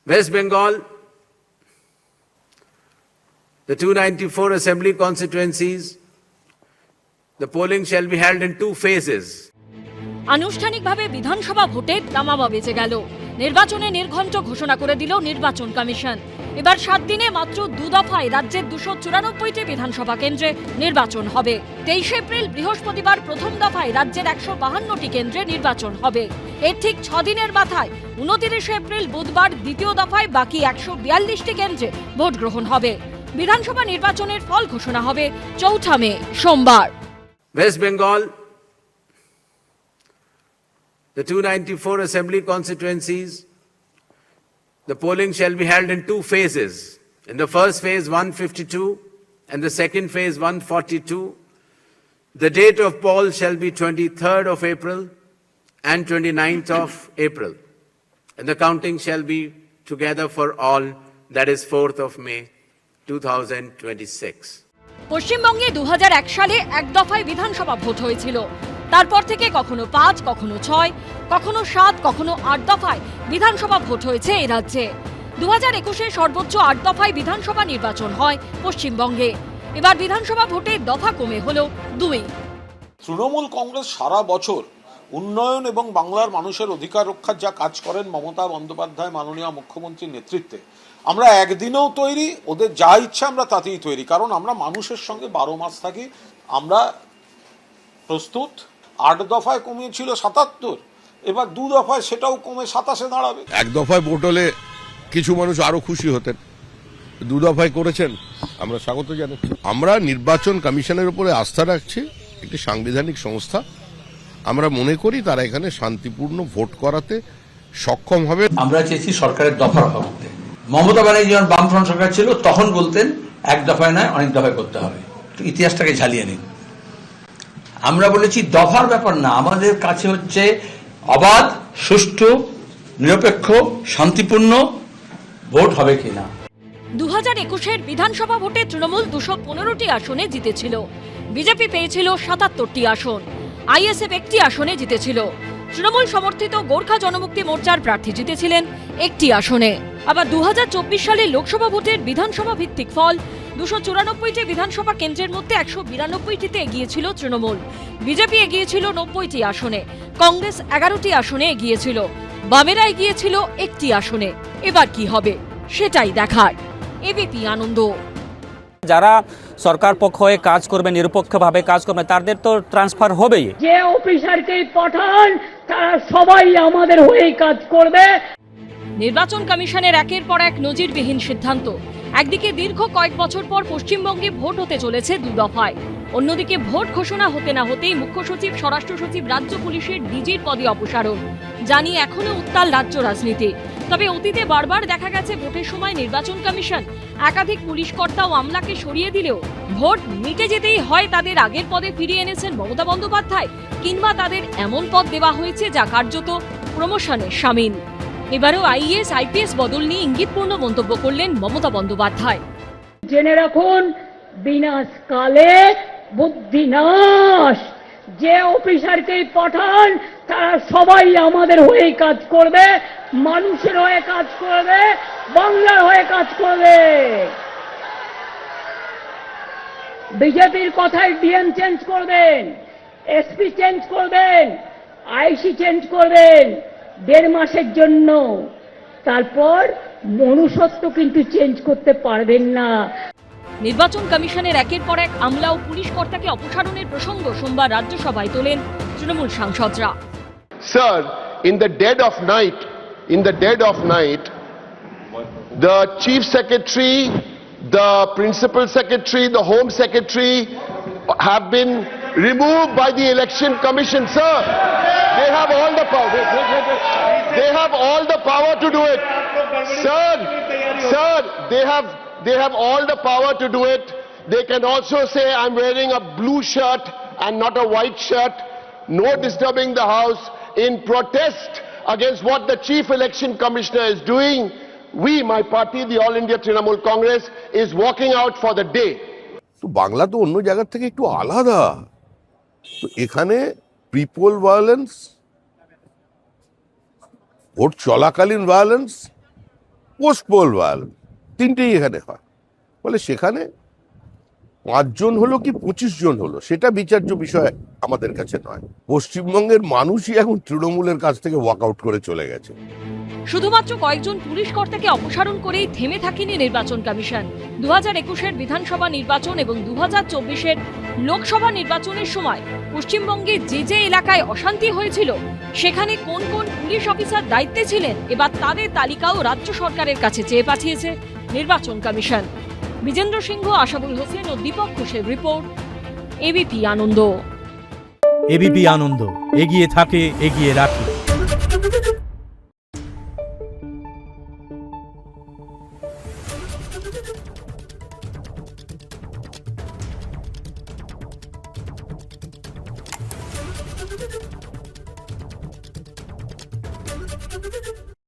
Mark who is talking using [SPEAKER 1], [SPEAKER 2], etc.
[SPEAKER 1] West Bengal, the 294 assembly constituencies, the polling shall be held in two phases.
[SPEAKER 2] আনুষ্ঠানিকভাবে বিধানসভা ভোটের দামামা বেজে গেল। নির্বাচনে নির্ঘণ্ট ঘোষণা করে দিল নির্বাচন কমিশন। এবার 7 দিনে মাত্র 2 দফায় রাজ্যের 294টি বিধানসভা কেন্দ্রে নির্বাচন হবে। 23 এপ্রিল বৃহস্পতিবার প্রথম দফায় রাজ্যের 152টি কেন্দ্রে নির্বাচন হবে। এর ঠিক 6 দিনের মাথায় 29 এপ্রিল বুধবার দ্বিতীয় দফায় বাকি 142টি কেন্দ্রে ভোট গ্রহণ হবে। বিধানসভা নির্বাচনের ফল ঘোষণা হবে 4 মে সোমবার।
[SPEAKER 1] West Bengal, the 294 assembly constituencies, the polling shall be held in two phases. In the first phase, 152, and the second phase, 142. The date of poll shall be 23rd of April and 29th of April. And the counting shall be together for all, that is 4th of May, 2026.
[SPEAKER 2] পশ্চিমবঙ্গে 2001 সালে এক দফায় বিধানসভা vote হয়েছিল। তারপর থেকে কখনো 5, কখনো 6, কখনো 7, কখনো 8 দফায় বিধানসভা ভোট হয়েছে এই রাজ্যে। 2021-এ সর্বোচ্চ 8 দফায় বিধানসভা নির্বাচন হয় পশ্চিমবঙ্গে। এবার বিধানসভা ভোটে দফা কমে হলো 2।
[SPEAKER 3] তৃণমূল কংগ্রেস সারা বছর উন্নয়ন এবং বাংলার মানুষের অধিকার রক্ষার যা কাজ করেন মমতা বন্দ্যোপাধ্যায় মাননীয় মুখ্যমন্ত্রীর নেতৃত্বে, আমরা একদিনেও তৈরি, ওদের যা ইচ্ছা আমরা তাতেই তৈরি, কারণ আমরা মানুষের সঙ্গে 12 মাস থাকি। আমরা প্রস্তুত। 8 দফায় কমিয়েছিল 77, এবার 2 দফায় সেটাও কমে 27-এ দাঁড়াবে।
[SPEAKER 4] এক দফায় ভোট হলে কিছু মানুষ আরো খুশি হতেন, 2 দফায় করেছেন, আমরা স্বাগত জানাচ্ছি। আমরা নির্বাচন কমিশনের উপরে আস্থা রাখছি, একটি সাংবিধানিক সংস্থা। আমরা মনে করি তারা এখানে শান্তিপূর্ণ ভোট করাতে সক্ষম হবে।
[SPEAKER 5] আমরা চেয়েছি সরকারের দফার অভাব করতে। মমতা ব্যানার্জি যখন বামফ্রন্ট সরকার ছিল তখন বলতেন এক দফায় নয় অনেক দফায় করতে হবে। ইতিহাসটাকে ঝালিয়ে নিন। আমরা বলেছি দফার ব্যাপার না, আমাদের কাছে হচ্ছে অবাধ, সুষ্ঠু, নিরপেক্ষ, শান্তিপূর্ণ ভোট হবে কিনা।
[SPEAKER 2] 2021-এর বিধানসভা ভোটে তৃণমূল 215টি আসনে জিতেছিল। বিজেপি পেয়েছিল 77টি আসন। আইএসএফ 1টি আসনে জিতেছিল। তৃণমূল সমর্থিত গোর্খা জনমুক্তি মোর্চার প্রার্থী জিতেছিলেন 1টি আসনে। আবার 2024 সালে লোকসভা ভোটের বিধানসভা ভিত্তিক ফল 294টি বিধানসভা কেন্দ্রের মধ্যে 192টিতে এগিয়েছিল তৃণমূল। বিজেপি এগিয়েছিল 90টি আসনে, কংগ্রেস 11টি আসনে এগিয়েছিল, বামেরা এগিয়েছিল 1টি আসনে। এবার কি হবে সেটাই দেখার। এবিপি আনন্দ।
[SPEAKER 6] যারা সরকার পক্ষ হয়ে কাজ করবে, নিরপেক্ষভাবে কাজ করবে, তাদের তো ট্রান্সফার হবেই।
[SPEAKER 7] যে অফিসারকেই পাঠান তারা সবাই আমাদের হয়েই কাজ করবে।
[SPEAKER 2] নির্বাচন কমিশনের একের পর এক নজিরবিহীন সিদ্ধান্ত। একদিকে দীর্ঘ কয়েক বছর পর পশ্চিমবঙ্গে ভোট হতে চলেছে 2 দফায়, অন্যদিকে ভোট ঘোষণা হতে না হতেই মুখ্য সচিব, স্বরাষ্ট্র সচিব, রাজ্য পুলিশের ডিজির পদে অপসারণ। জানি এখনো উত্তাল রাজ্য রাজনীতি। তবে অতীতে বারবার দেখা গেছে ভোটের সময় নির্বাচন কমিশন একাধিক পুলিশ কর্তা ও আমলাকে সরিয়ে দিলেও ভোট মিটে যেতেই হয় তাদের আগের পদে ফিরিয়ে এনেছেন মমতা বন্দ্যোপাধ্যায়, কিংবা তাদের এমন পদ দেওয়া হয়েছে যা কার্যত প্রমোশনের শামিল। এবারও আইএএস আইপিএস বদল নিয়ে ইঙ্গিতপূর্ণ মন্তব্য করলেন মমতা বন্দ্যোপাধ্যায়।
[SPEAKER 7] জেনে রাখুন, বিনাশকালে বুদ্ধিনাশ। যে অফিসারকেই পাঠান তারা সবাই আমাদের হয়েই কাজ করবে, মানুষের হয়ে কাজ করবে, বাংলার হয়ে কাজ করবে। বিজেপির কথায় ডিএম চেঞ্জ করবেন, এসপি চেঞ্জ করবেন, আইসি চেঞ্জ করবেন 1.5 মাসের জন্য, তারপর মনুষ্যত্ব কিন্তু চেঞ্জ করতে পারবেন না।
[SPEAKER 2] নির্বাচন কমিশনের একের পর এক আমলা ও পুলিশ কর্তাকে অপসারণের প্রসঙ্গ সোমবার রাজ্যসভায় তোলেন Trinamool সাংসদরা।
[SPEAKER 8] Sir, in the dead of night, the chief secretary, the principal secretary, the home secretary have been removed by the election commission. Sir, they have all the power. They have all the power to do it. Sir, they have all the power to do it. They can also say, I'm wearing a blue shirt and not a white shirt. No disturbing the house. In protest against what the chief election commissioner is doing, we, my party, the All India Trinamool Congress, is walking out for the day.
[SPEAKER 4] তো বাংলা তো অন্য জায়গার থেকে একটু আলাদা। তো এখানে pre-poll violence, vote চলাকালীন ভায়োলেন্স, পোস্ট পোল বাল্ব, তিনটেই এখানে হয়। বলে সেখানে 5 জন হলো কি 25 জন হলো সেটা বিচার্য বিষয় আমাদের কাছে নয়। পশ্চিমবঙ্গের মানুষই এখন তৃণমূলের কাছ থেকে ওয়াকআউট করে চলে গেছে।
[SPEAKER 2] শুধুমাত্র কয়েকজন পুলিশ কর্তাকে অপসারণ করেই থেমে থাকেনি নির্বাচন কমিশন। 2021-এর বিধানসভা নির্বাচন এবং 2024-এর লোকসভা নির্বাচনের সময় পশ্চিমবঙ্গে যে যে এলাকায় অশান্তি হয়েছিল সেখানে কোন কোন পুলিশ অফিসার দায়িত্বে ছিলেন এবার তাদের তালিকাও রাজ্য সরকারের কাছে চেয়ে পাঠিয়েছে নির্বাচন কমিশন। বিজেন্দ্র সিংহ, আশাবুল হোসেন ও দীপক ঘোষের রিপোর্ট, এবিপি আনন্দ।
[SPEAKER 9] এবিপি আনন্দ, এগিয়ে থাকে, এগিয়ে রাখে।